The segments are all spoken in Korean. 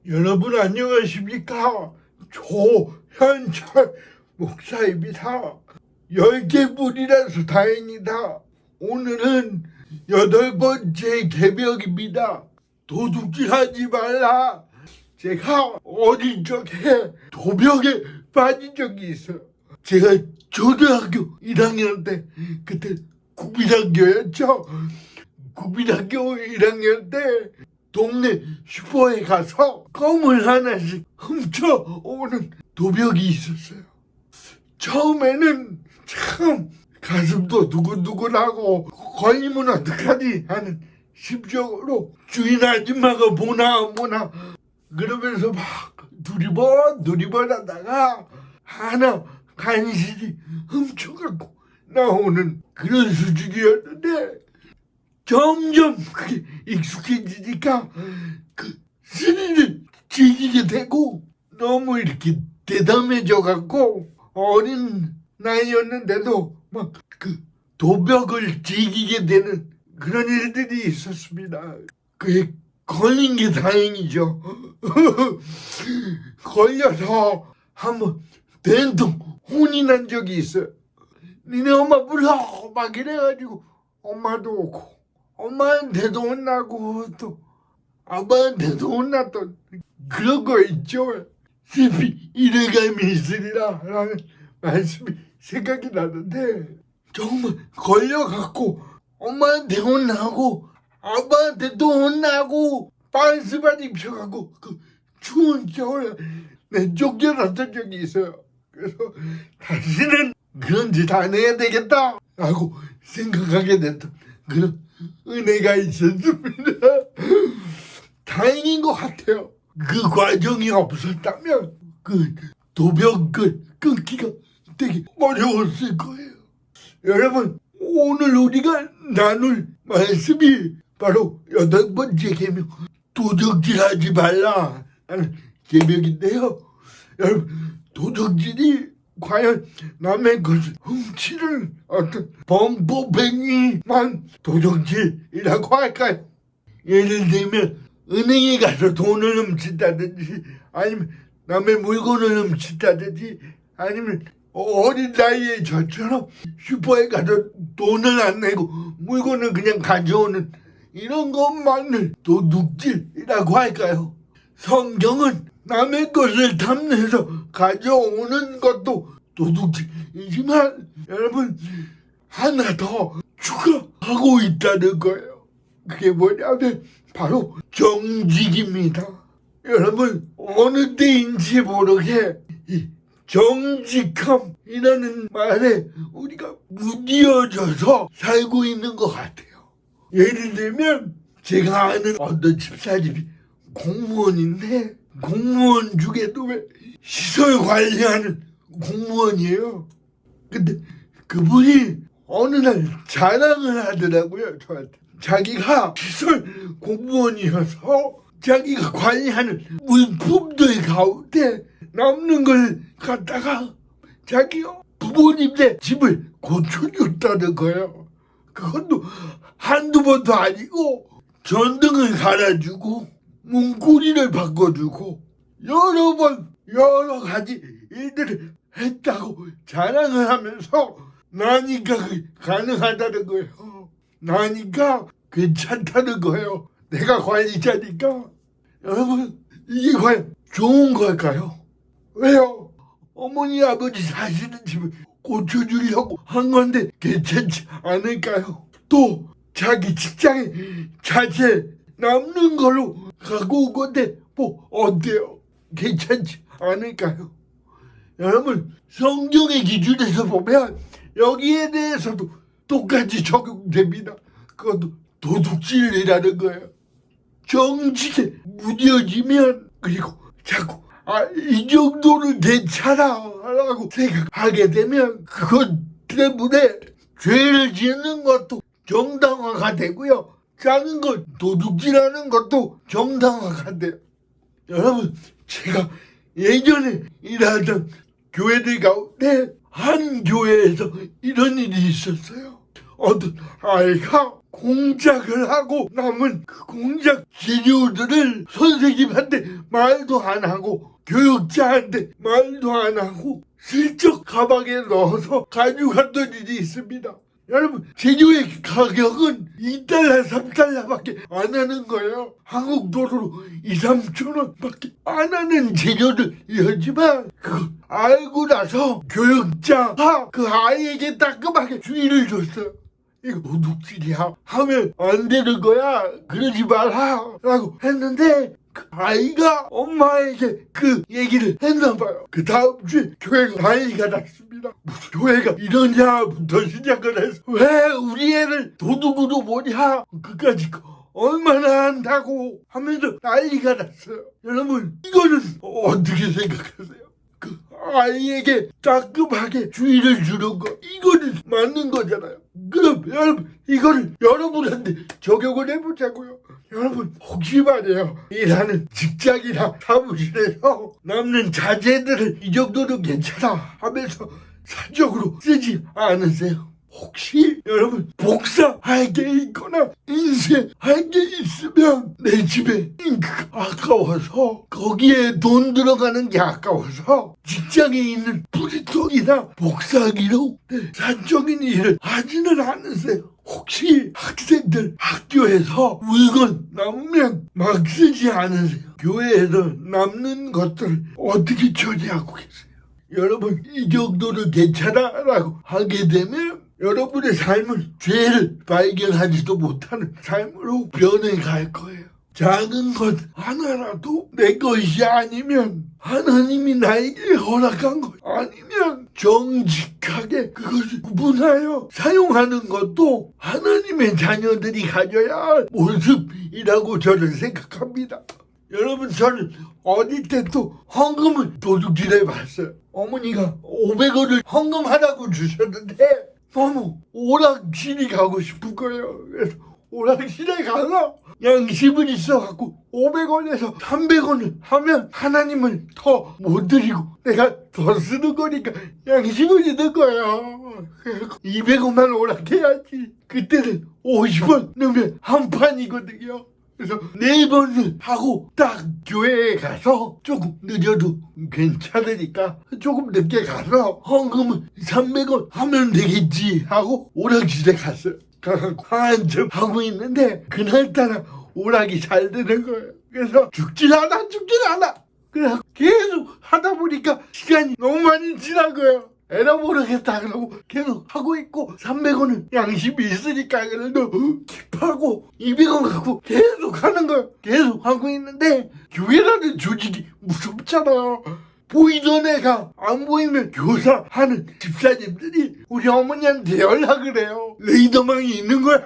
여러분 안녕하십니까? 조현철 목사입니다. 10개분이라서 다행이다. 오늘은 8번째 개명입니다. 도둑질하지 말라. 제가 어린 적에 도벽에 빠진 적이 있어요. 제가 초등학교 1학년 때, 그때 국민학교였죠. 국민학교 1학년 때 동네 슈퍼에 가서 껌을 하나씩 훔쳐오는 도벽이 있었어요. 처음에는 참 가슴도 두근두근하고 걸리면 어떡하지 하는 심정으로 주인 아줌마가 보나 그러면서 막 두리번 하다가 하나 간신히 훔쳐갖고 나오는 그런 수준이었는데, 점점 그게 익숙해지니까 그 스릴을 즐기게 되고, 너무 이렇게 대담해져갖고 어린 나이였는데도 막 그 도벽을 즐기게 되는 그런 일들이 있었습니다. 그게 걸린 게 다행이죠. 걸려서 한번 된통 혼이 난 적이 있어요. 니네 엄마 불러 막 이래가지고 엄마도 오고 엄마한테도 혼나고 또 아빠한테도 혼났던 그런 거 있죠. 슬피 이래감이 있으리라 라는 말씀이 생각이 나는데, 정말 걸려갖고 엄마한테 혼나고 아빠한테도 혼나고 반스만 입혀갖고 그 추운 겨울에 내 쫓겨났던 적이 있어요. 그래서 다시는 그런 짓 안 해야 되겠다 라고 생각하게 됐던 그런 은혜가 있었습니다. 다행인 것 같아요. 그 과정이 없었다면 그 도벽을 끊기가 되게 어려웠을 거예요. 여러분, 오늘 우리가 나눌 말씀이 바로 8번째 계명, 도둑질하지 말라 하는 계명인데요. 여러분, 도둑질이 과연 남의 것을 훔치는 어떤 범법행위만 도둑질이라고 할까요? 예를 들면 은행에 가서 돈을 훔친다든지, 아니면 남의 물건을 훔친다든지, 아니면 어린 나이에 저처럼 슈퍼에 가서 돈을 안 내고 물건을 그냥 가져오는 이런 것만을 도둑질이라고 할까요? 성경은 남의 것을 탐내서 가져오는 것도 도둑질이지만, 여러분, 하나 더 추가하고 있다는 거예요. 그게 뭐냐면 바로 정직입니다. 여러분, 어느 때인지 모르게 이 정직함이라는 말에 우리가 무뎌져서 살고 있는 것 같아요. 예를 들면 제가 아는 어떤 집사님이 공무원인데, 공무원 중에도 왜 시설 관리하는 공무원이에요. 근데 그분이 어느 날 자랑을 하더라고요, 저한테. 자기가 시설 공무원이어서 자기가 관리하는 물품들 가운데 남는 걸 갖다가 자기 부모님네 집을 고쳐줬다는 거예요. 그것도 한두 번도 아니고 전등을 갈아주고 문고리를 바꿔주고 여러 번 여러 가지 일들을 했다고 자랑을 하면서 나니까 가능하다는 거예요. 나니까 괜찮다는 거예요. 내가 관리자니까. 여러분, 이게 과연 좋은 걸까요? 왜요? 어머니 아버지 사시는 집을 고쳐주려고 한 건데 괜찮지 않을까요? 또 자기 직장에 자재 남는 걸로 갖고 온 건데 뭐 어때요? 괜찮지 않을까요? 여러분, 성경의 기준에서 보면 여기에 대해서도 똑같이 적용됩니다. 그것도 도둑질이라는 거예요. 정직에 무뎌지면, 그리고 자꾸 이 정도는 괜찮아 라고 생각하게 되면 그것 때문에 죄를 짓는 것도 정당화가 되고요, 작은 것 도둑질하는 것도 정당화가 돼요. 여러분, 제가 예전에 일하던 교회들 가운데 한 교회에서 이런 일이 있었어요. 어떤 아이가 공작을 하고 남은 그 공작 재료들을 선생님한테 말도 안 하고 교육자한테 말도 안 하고 슬쩍 가방에 넣어서 가져갔던 일이 있습니다. 여러분, 재료의 가격은 2달러, 3달러밖에 안 하는 거예요. 한국 돈으로 2, 3천 원밖에 안 하는 재료들이었지만 그거 알고 나서 교육자가 그 아이에게 따끔하게 주의를 줬어요. 이거 도둑질이야. 하면 안 되는 거야. 그러지 마라. 라고 했는데 그 아이가 엄마에게 그 얘기를 했나 봐요. 그 다음 주에 교회가 난리가 났습니다. 무슨 교회가 이러냐부터 시작을 해서 왜 우리 애를 도둑으로 보냐. 그까짓 거 얼마나 한다고 하면서 난리가 났어요. 여러분, 이거는 어떻게 생각하세요? 그 아이에게 따끔하게 주의를 주는 거, 이거는 맞는 거잖아요. 그럼 여러분, 이거를 여러분한테 적용을 해보자고요. 여러분, 혹시 말이에요, 일하는 직장이나 사무실에서 남는 자재들을 이 정도는 괜찮아 하면서 사적으로 쓰지 않으세요? 혹시 여러분 복사할 게 있거나 인쇄할 게 있으면 내 집에 잉크가 아까워서 거기에 돈 들어가는 게 아까워서 직장에 있는 프린터기나 복사기로 사적인 일을 하지는 않으세요? 혹시 학생들 학교에서 물건 남으면 막 쓰지 않으세요? 교회에서 남는 것들 어떻게 처리하고 계세요? 여러분, 이 정도는 괜찮아 라고 하게 되면 여러분의 삶은 죄를 발견하지도 못하는 삶으로 변해갈 거예요. 작은 것 하나라도 내 것이 아니면, 하나님이 나에게 허락한 것 아니면 정직하게 그것을 구분하여 사용하는 것도 하나님의 자녀들이 가져야 할 모습이라고 저는 생각합니다. 여러분, 저는 어릴 때 또 헌금을 도둑질해 봤어요. 어머니가 500원을 헌금하라고 주셨는데 너무 오락실이 가고 싶은 거예요. 그래서 오락실에 가서 양심은 있어갖고 500원에서 300원을 하면 하나님을 더 못 드리고 내가 더 쓰는 거니까 양심은 있는 거예요. 200원만 오락해야지. 그때는 50원 넣으면 한 판이거든요. 그래서 4번을 하고 딱 교회에 가서 조금 늦어도 괜찮으니까 조금 늦게 가서 헌금을 300원 하면 되겠지 하고 오락실에 갔어요. 가서 한참 하고 있는데 그날따라 오락이 잘 되는 거예요. 그래서 죽질 않아. 그래서 계속 하다 보니까 시간이 너무 많이 지난 거예요. 에라 모르겠다 그러고 계속 하고 있고 300원은 양심이 있으니까 그래도 킵하고 200원 갖고 계속 하는 거예요. 계속 하고 있는데 교회라는 조직이 무섭잖아요. 보이던 애가 안 보이면 교사하는 집사님들이 우리 어머니한테 연락을 해요. 레이더망이 있는 거야.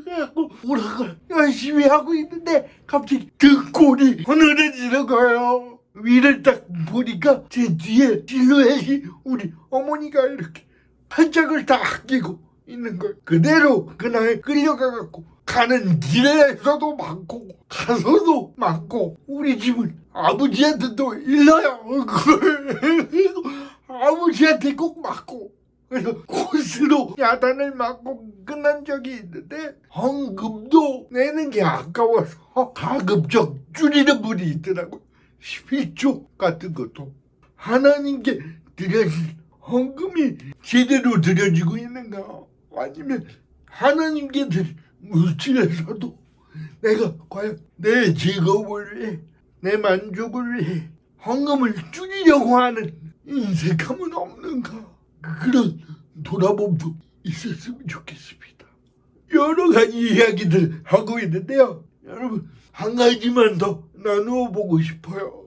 그래갖고 오락을 열심히 하고 있는데 갑자기 등골이 흐느러지는 거예요. 위를 딱 보니까 제 뒤에 실루엣이 우리 어머니가 이렇게 팔짝을 딱 끼고 있는 거예요. 그대로 그날 끌려가갖고 가는 길에서도 많고 가서도 많고 우리 집은 아버지한테 또 일러야 그걸 아버지한테 꼭 맞고 그래서 코스로 야단을 맞고 끝난 적이 있는데 헌금도 내는 게 아까워서 가급적 줄이는 분이 있더라고요. 11조 같은 것도 하나님께 드려진 헌금이 제대로 드려지고 있는가 아니면 하나님께 드린 물질에서도 내가 과연 내 즐거움을 위해 내 만족을 위해 헌금을 줄이려고 하는 인색함은 없는가 그런 돌아봄도 있었으면 좋겠습니다. 여러 가지 이야기들 하고 있는데요. 여러분 한 가지만 더 나누어 보고 싶어요.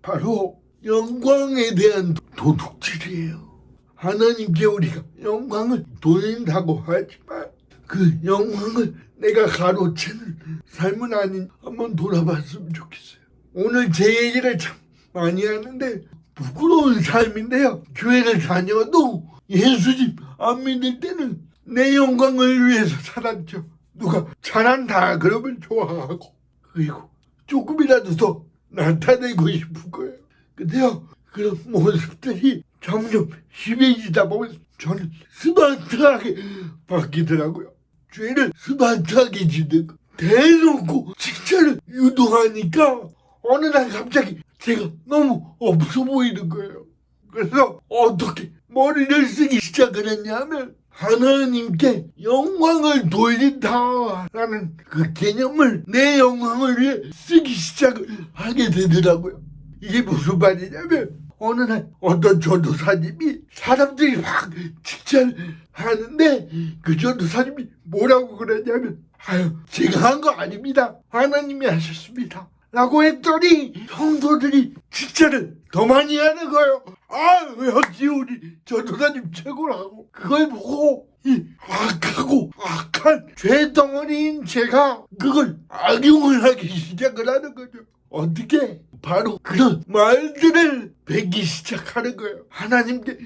바로 영광에 대한 도둑질이에요. 하나님께 우리가 영광을 돌린다고 하지만 그 영광을 내가 가로채는 삶은 아닌 한번 돌아봤으면 좋겠어요. 오늘 제 얘기를 참 많이 하는데 부끄러운 삶인데요. 교회를 다녀도 예수님 안 믿을 때는 내 영광을 위해서 살았죠. 누가 잘한다 그러면 좋아하고 그리고 조금이라도 더 나타내고 싶은 거예요. 근데요 그런 모습들이 점점 심해지다 보면 저는 스마트하게 바뀌더라고요. 죄를 스마트하게 짓는 거. 대놓고 칭찬을 유도하니까 어느 날 갑자기 제가 너무 없어 보이는 거예요. 그래서 어떻게 머리를 쓰기 시작을 했냐면 하나님께 영광을 돌린다라는 그 개념을 내 영광을 위해 쓰기 시작을 하게 되더라고요. 이게 무슨 말이냐면 어느 날 어떤 전도사님이 사람들이 막 칭찬을 하는데 그 전도사님이 뭐라고 그러냐면 아유 제가 한 거 아닙니다. 하나님이 하셨습니다. 라고 했더니 성도들이 칭찬을 더 많이 하는 거예요. 아 역시 우리 전도사님 최고라고. 그걸 보고 이 악하고 악한 죄덩어리인 제가 그걸 악용을 하기 시작을 하는 거죠. 어떻게? 바로 그런 말들을 뱉기 시작하는 거예요. 하나님께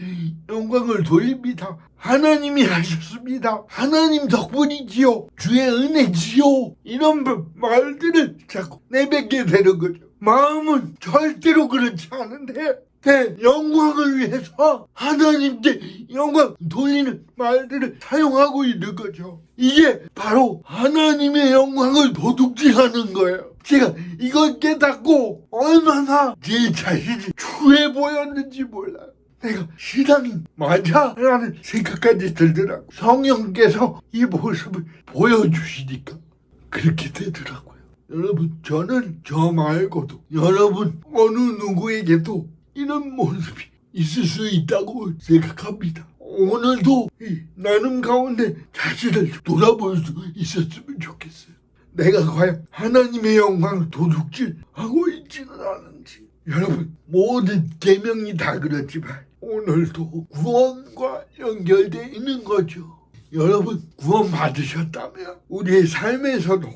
영광을 돌립니다. 하나님이 하셨습니다. 하나님 덕분이지요. 주의 은혜지요. 이런 말들을 자꾸 내뱉게 되는 거죠. 마음은 절대로 그렇지 않은데 내 영광을 위해서 하나님께 영광 돌리는 말들을 사용하고 있는 거죠. 이게 바로 하나님의 영광을 도둑질하는 거예요. 제가 이걸 깨닫고 얼마나 제 자신이 추해 보였는지 몰라요. 내가 신앙이 맞아? 라는 생각까지 들더라고요. 성령께서 이 모습을 보여주시니까 그렇게 되더라고요. 여러분 저는 저 말고도 여러분 어느 누구에게도 이런 모습이 있을 수 있다고 생각합니다. 오늘도 이 나눔 가운데 자신을 돌아볼 수 있었으면 좋겠어요. 내가 과연 하나님의 영광을 도둑질하고 있지는 않은지. 여러분 모든 계명이 다 그렇지만 오늘도 구원과 연결되어 있는 거죠. 여러분 구원 받으셨다면 우리의 삶에서도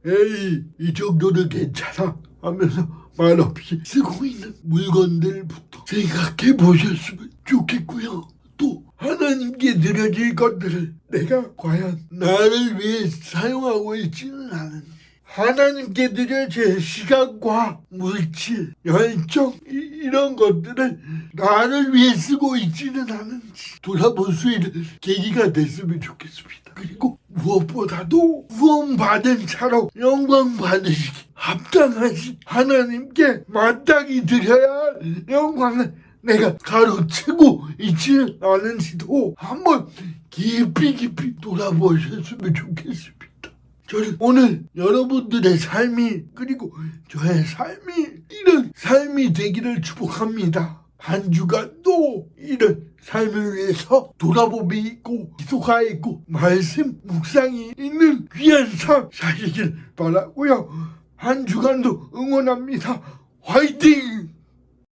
에이 이 정도는 괜찮아 하면서 말없이 쓰고 있는 물건들부터 생각해 보셨으면 좋겠고요. 또 하나님께 드려질 것들을 내가 과연 나를 위해 사용하고 있지는 않은지, 하나님께 드려질 시간과 물질, 열정 이런 것들을 나를 위해 쓰고 있지는 않은지 돌아볼 수 있는 계기가 됐으면 좋겠습니다. 그리고 무엇보다도 구원받은 차로 영광 받으시기 합당하신 하나님께 마땅히 드려야 할 영광을 내가 가로채고 있지는 않은지도 한번 깊이 돌아보셨으면 좋겠습니다. 저는 오늘 여러분들의 삶이 그리고 저의 삶이 이런 삶이 되기를 축복합니다. 한 주간도 이런 삶을 위해서 돌아봄이 있고 기도가 있고 말씀 묵상이 있는 귀한 삶 사시길 바라고요. 한 주간도 응원합니다. 화이팅!